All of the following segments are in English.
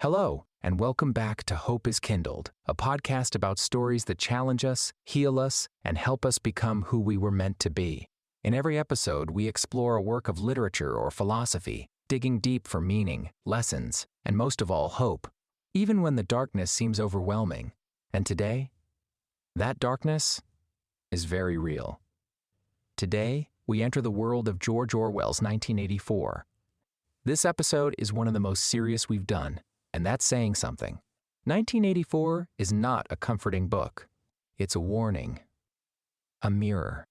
Hello, and welcome back to Hope is Kindled, a podcast about stories that challenge us, heal us, and help us become who we were meant to be. In every episode, we explore a work of literature or philosophy, digging deep for meaning, lessons, and most of all, hope, even when the darkness seems overwhelming. And today, that darkness is very real. Today, we enter the world of George Orwell's 1984. This episode is one of the most serious we've done, and that's saying something. 1984 is not a comforting book. It's a warning, a mirror,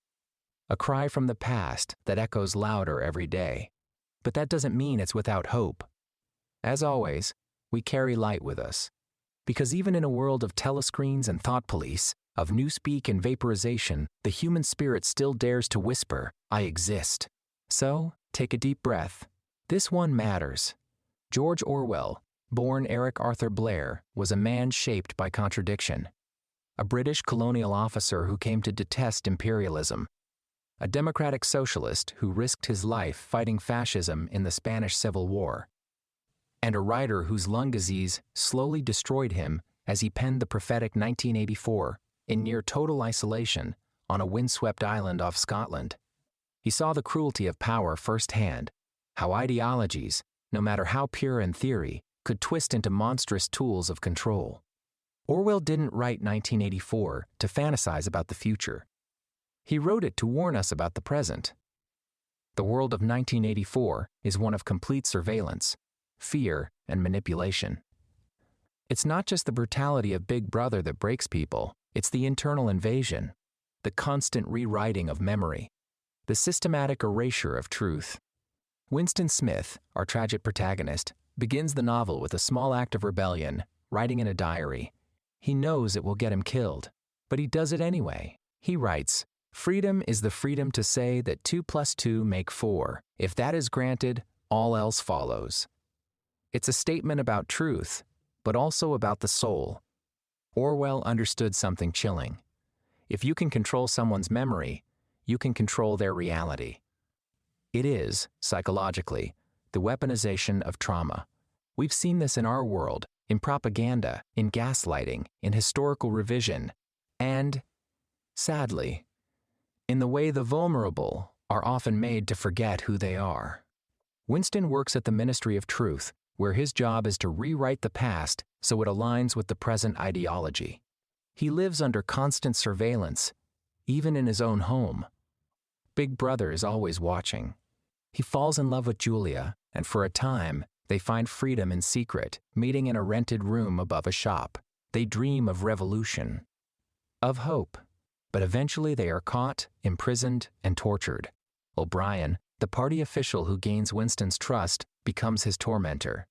a cry from the past that echoes louder every day. But that doesn't mean it's without hope. As always, we carry light with us. Because even in a world of telescreens and thought police, of newspeak and vaporization, the human spirit still dares to whisper, "I exist." So, take a deep breath. This one matters. George Orwell, born Eric Arthur Blair, was a man shaped by contradiction. A British colonial officer who came to detest imperialism. A democratic socialist who risked his life fighting fascism in the Spanish Civil War. And a writer whose lung disease slowly destroyed him as he penned the prophetic 1984 in near total isolation on a windswept island off Scotland. He saw the cruelty of power firsthand, how ideologies, no matter how pure in theory, could twist into monstrous tools of control. Orwell didn't write 1984 to fantasize about the future. He wrote it to warn us about the present. The world of 1984 is one of complete surveillance, fear, and manipulation. It's not just the brutality of Big Brother that breaks people, it's the internal invasion, the constant rewriting of memory, the systematic erasure of truth. Winston Smith, our tragic protagonist, begins the novel with a small act of rebellion, writing in a diary. He knows it will get him killed, but he does it anyway. He writes, "Freedom is the freedom to say that 2 + 2 make 4. If that is granted, all else follows." It's a statement about truth, but also about the soul. Orwell understood something chilling. If you can control someone's memory, you can control their reality. It is, psychologically, the weaponization of trauma. We've seen this in our world, in propaganda, in gaslighting, in historical revision, and, sadly, in the way the vulnerable are often made to forget who they are. Winston works at the Ministry of Truth, where his job is to rewrite the past so it aligns with the present ideology. He lives under constant surveillance, even in his own home. Big Brother is always watching. He falls in love with Julia, and for a time, they find freedom in secret, meeting in a rented room above a shop. They dream of revolution, of hope, but eventually they are caught, imprisoned, and tortured. O'Brien, the party official who gains Winston's trust, becomes his tormentor.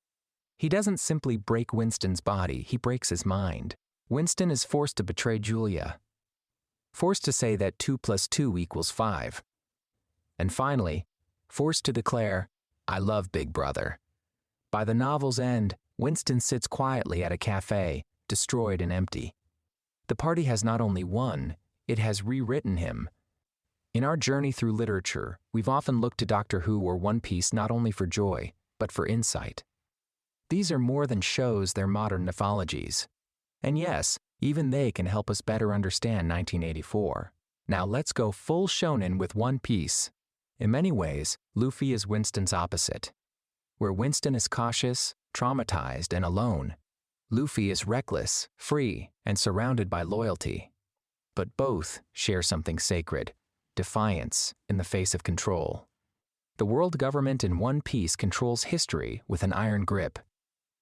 He doesn't simply break Winston's body, he breaks his mind. Winston is forced to betray Julia, forced to say that 2 + 2 = 5. And finally, forced to declare, "I love Big Brother." By the novel's end, Winston sits quietly at a cafe, destroyed and empty. The party has not only won, it has rewritten him. In our journey through literature, we've often looked to Doctor Who or One Piece not only for joy, but for insight. These are more than shows, they're modern mythologies. And yes, even they can help us better understand 1984. Now let's go full shonen with One Piece. In many ways, Luffy is Winston's opposite. Where Winston is cautious, traumatized, and alone, Luffy is reckless, free, and surrounded by loyalty. But both share something sacred, defiance in the face of control. The world government in One Piece controls history with an iron grip.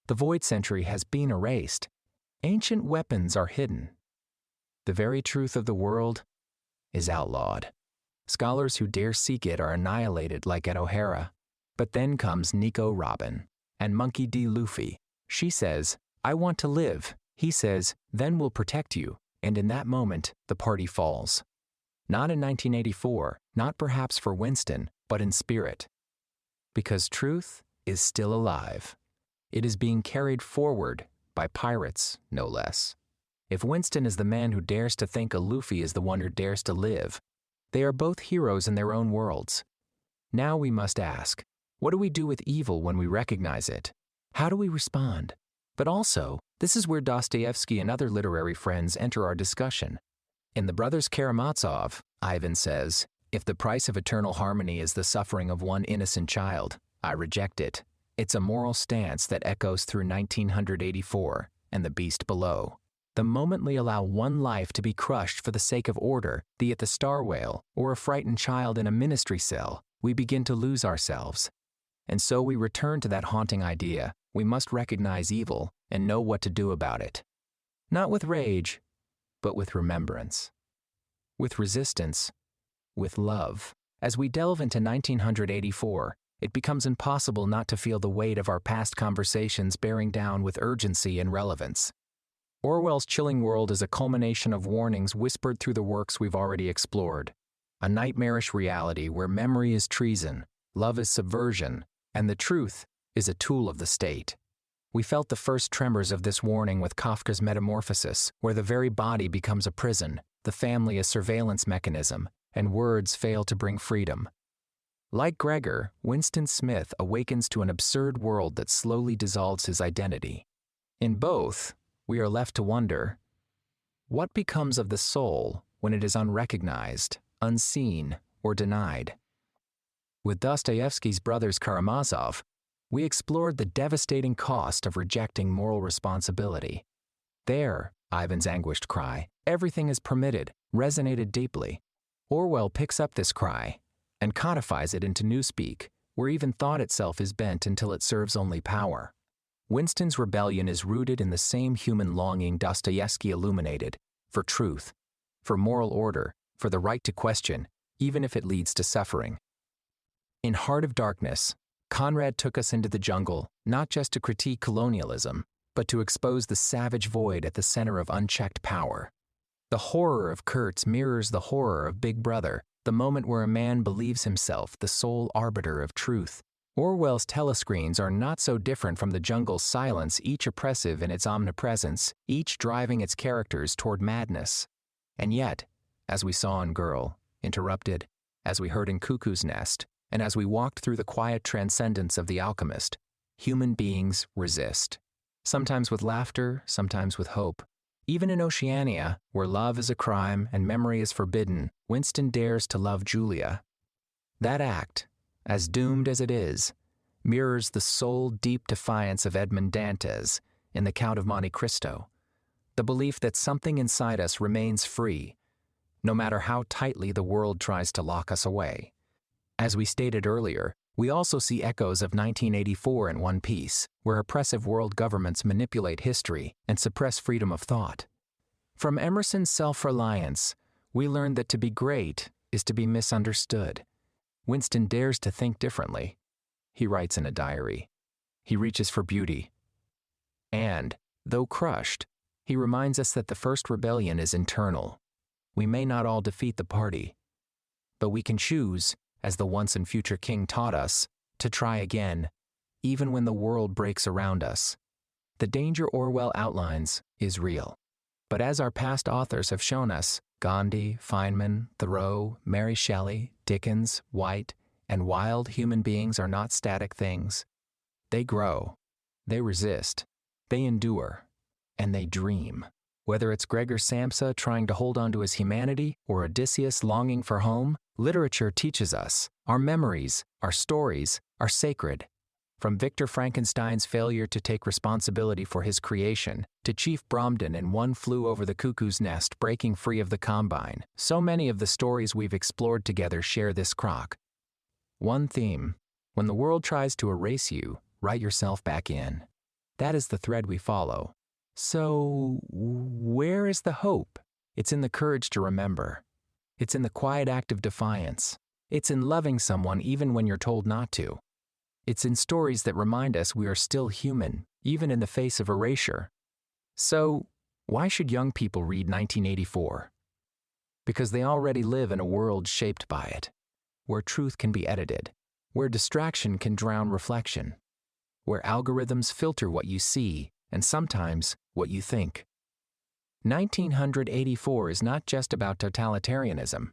The Void Century has been erased. Ancient weapons are hidden. The very truth of the world is outlawed. Scholars who dare seek it are annihilated like at O'Hara. But then comes Nico Robin and Monkey D. Luffy. She says, "I want to live." He says, "Then we'll protect you." And in that moment, the party falls. Not in 1984, not perhaps for Winston, but in spirit. Because truth is still alive. It is being carried forward by pirates, no less. If Winston is the man who dares to think a Luffy is the one who dares to live, they are both heroes in their own worlds. Now we must ask, what do we do with evil when we recognize it? How do we respond? But also, this is where Dostoevsky and other literary friends enter our discussion. In The Brothers Karamazov, Ivan says, "If the price of eternal harmony is the suffering of one innocent child, I reject it." It's a moral stance that echoes through 1984 and The Beast Below. The moment we allow one life to be crushed for the sake of order, be it the star whale or a frightened child in a ministry cell, we begin to lose ourselves. And so we return to that haunting idea: we must recognize evil and know what to do about it. Not with rage, but with remembrance. With resistance, with love. As we delve into 1984, it becomes impossible not to feel the weight of our past conversations bearing down with urgency and relevance. Orwell's chilling world is a culmination of warnings whispered through the works we've already explored. A nightmarish reality where memory is treason, love is subversion, and the truth is a tool of the state. We felt the first tremors of this warning with Kafka's Metamorphosis, where the very body becomes a prison, the family a surveillance mechanism, and words fail to bring freedom. Like Gregor, Winston Smith awakens to an absurd world that slowly dissolves his identity. In both, we are left to wonder, what becomes of the soul when it is unrecognized, unseen, or denied? With Dostoevsky's Brothers Karamazov, we explored the devastating cost of rejecting moral responsibility. There, Ivan's anguished cry, "Everything is permitted," resonated deeply. Orwell picks up this cry and codifies it into newspeak, where even thought itself is bent until it serves only power. Winston's rebellion is rooted in the same human longing Dostoevsky illuminated: for truth, for moral order, for the right to question, even if it leads to suffering. In Heart of Darkness, Conrad took us into the jungle, not just to critique colonialism, but to expose the savage void at the center of unchecked power. The horror of Kurtz mirrors the horror of Big Brother, the moment where a man believes himself the sole arbiter of truth. Orwell's telescreens are not so different from the jungle's silence, each oppressive in its omnipresence, each driving its characters toward madness. And yet, as we saw in Girl, Interrupted, as we heard in Cuckoo's Nest, and as we walked through the quiet transcendence of The Alchemist, human beings resist. Sometimes with laughter, sometimes with hope. Even in Oceania, where love is a crime and memory is forbidden, Winston dares to love Julia. That act, as doomed as it is, mirrors the soul-deep defiance of Edmond Dantes in The Count of Monte Cristo, the belief that something inside us remains free, no matter how tightly the world tries to lock us away. As we stated earlier, we also see echoes of 1984 in One Piece, where oppressive world governments manipulate history and suppress freedom of thought. From Emerson's Self-Reliance, we learn that to be great is to be misunderstood. Winston dares to think differently. He writes in a diary. He reaches for beauty. And, though crushed, he reminds us that the first rebellion is internal. We may not all defeat the party, but we can choose, as the once and future king taught us, to try again, even when the world breaks around us. The danger Orwell outlines is real. But as our past authors have shown us, Gandhi, Feynman, Thoreau, Mary Shelley, Dickens, White, and Wilde, human beings are not static things. They grow, they resist, they endure, and they dream. Whether it's Gregor Samsa trying to hold on to his humanity or Odysseus longing for home, literature teaches us our memories, our stories, are sacred. From Victor Frankenstein's failure to take responsibility for his creation, to Chief Bromden in One Flew Over the Cuckoo's Nest breaking free of the Combine, so many of the stories we've explored together share this crock. One theme: when the world tries to erase you, write yourself back in. That is the thread we follow. So, where is the hope? It's in the courage to remember. It's in the quiet act of defiance. It's in loving someone even when you're told not to. It's in stories that remind us we are still human, even in the face of erasure. So, why should young people read 1984? Because they already live in a world shaped by it, where truth can be edited, where distraction can drown reflection, where algorithms filter what you see and sometimes what you think. 1984 is not just about totalitarianism.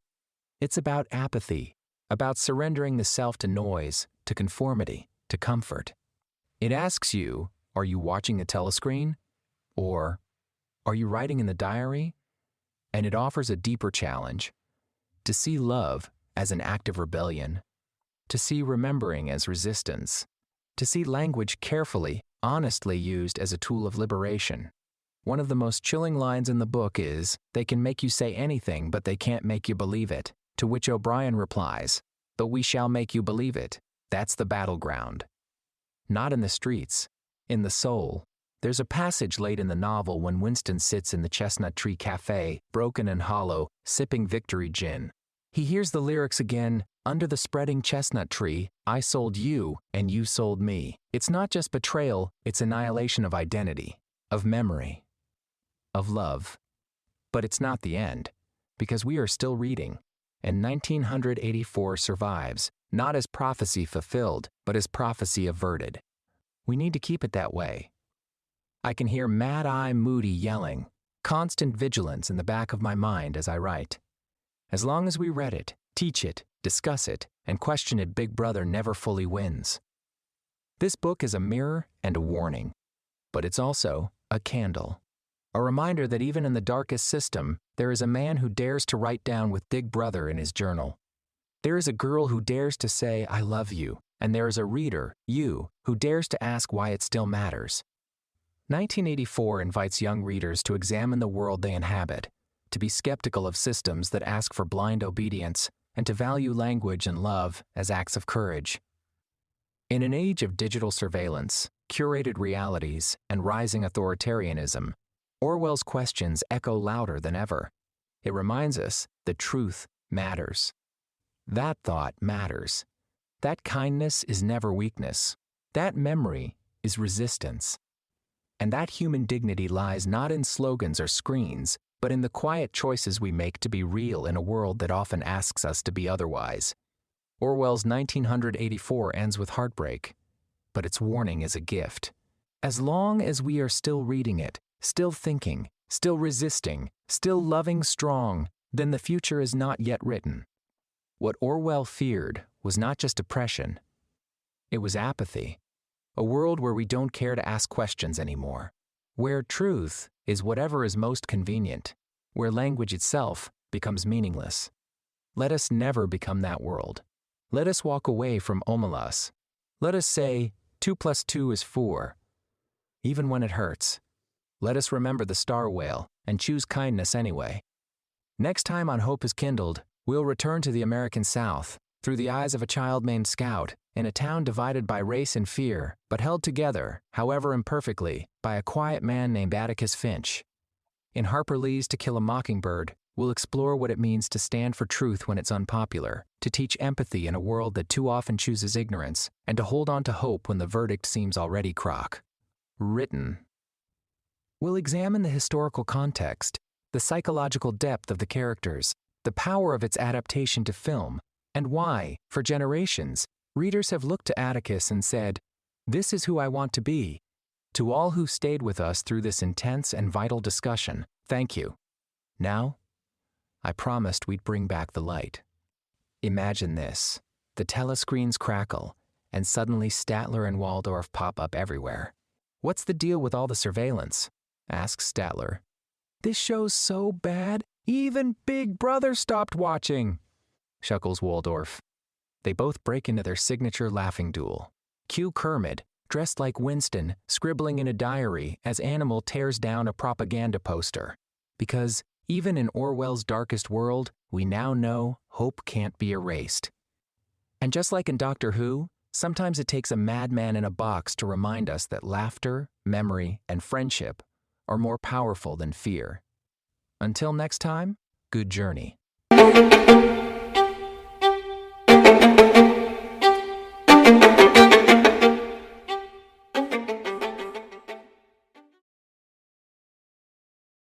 It's about apathy, about surrendering the self to noise, to conformity, to comfort. It asks you, Are you watching a telescreen? Or are you writing in the diary? And it offers a deeper challenge: to see love as an act of rebellion, to see remembering as resistance, to see language carefully, honestly used as a tool of liberation. One of the most chilling lines in the book is, "They can make you say anything, but they can't make you believe it," to which O'Brien replies, "But we shall make you believe it. That's the battleground." Not in the streets, in the soul. There's a passage late in the novel when Winston sits in the Chestnut Tree Cafe, broken and hollow, sipping Victory Gin. He hears the lyrics again, "Under the spreading chestnut tree, I sold you and you sold me." It's not just betrayal, it's annihilation of identity, of memory, of love. But it's not the end, because we are still reading, and 1984 survives, not as prophecy fulfilled, but as prophecy averted. We need to keep it that way. I can hear Mad Eye Moody yelling, constant vigilance in the back of my mind as I write. As long as we read it, teach it, discuss it, and question it, Big Brother never fully wins. This book is a mirror and a warning, but it's also a candle. A reminder that even in the darkest system, there is a man who dares to write down with Big Brother in his journal. There is a girl who dares to say, "I love you," and there is a reader, you, who dares to ask why it still matters. 1984 invites young readers to examine the world they inhabit, to be skeptical of systems that ask for blind obedience, and to value language and love as acts of courage. In an age of digital surveillance, curated realities, and rising authoritarianism, Orwell's questions echo louder than ever. It reminds us that truth matters. That thought matters. That kindness is never weakness. That memory is resistance. And that human dignity lies not in slogans or screens, but in the quiet choices we make to be real in a world that often asks us to be otherwise. Orwell's 1984 ends with heartbreak, but its warning is a gift. As long as we are still reading it, still thinking, still resisting, still loving strong, then the future is not yet written. What Orwell feared was not just oppression, it was apathy. A world where we don't care to ask questions anymore, where truth is whatever is most convenient, where language itself becomes meaningless. Let us never become that world. Let us walk away from omelas. Let us say 2 + 2 is 4, even when it hurts. Let us remember the star whale and choose kindness anyway. Next time on Hope is Kindled, we'll return to the American South through the eyes of a child named Scout in a town divided by race and fear, but held together, however imperfectly, by a quiet man named Atticus Finch. In Harper Lee's To Kill a Mockingbird, we'll explore what it means to stand for truth when it's unpopular, to teach empathy in a world that too often chooses ignorance, and to hold on to hope when the verdict seems already crock. Written. We'll examine the historical context, the psychological depth of the characters, the power of its adaptation to film, and why, for generations, readers have looked to Atticus and said, "This is who I want to be." To all who stayed with us through this intense and vital discussion, thank you. Now, I promised we'd bring back the light. Imagine this. The telescreens crackle, and suddenly Statler and Waldorf pop up everywhere. "What's the deal with all the surveillance?" asks Statler. "This show's so bad, even Big Brother stopped watching," chuckles Waldorf. They both break into their signature laughing duel. Cue Kermit, dressed like Winston, scribbling in a diary as Animal tears down a propaganda poster. Because even in Orwell's darkest world, we now know hope can't be erased. And just like in Doctor Who, sometimes it takes a madman in a box to remind us that laughter, memory, and friendship are more powerful than fear. Until next time, good journey.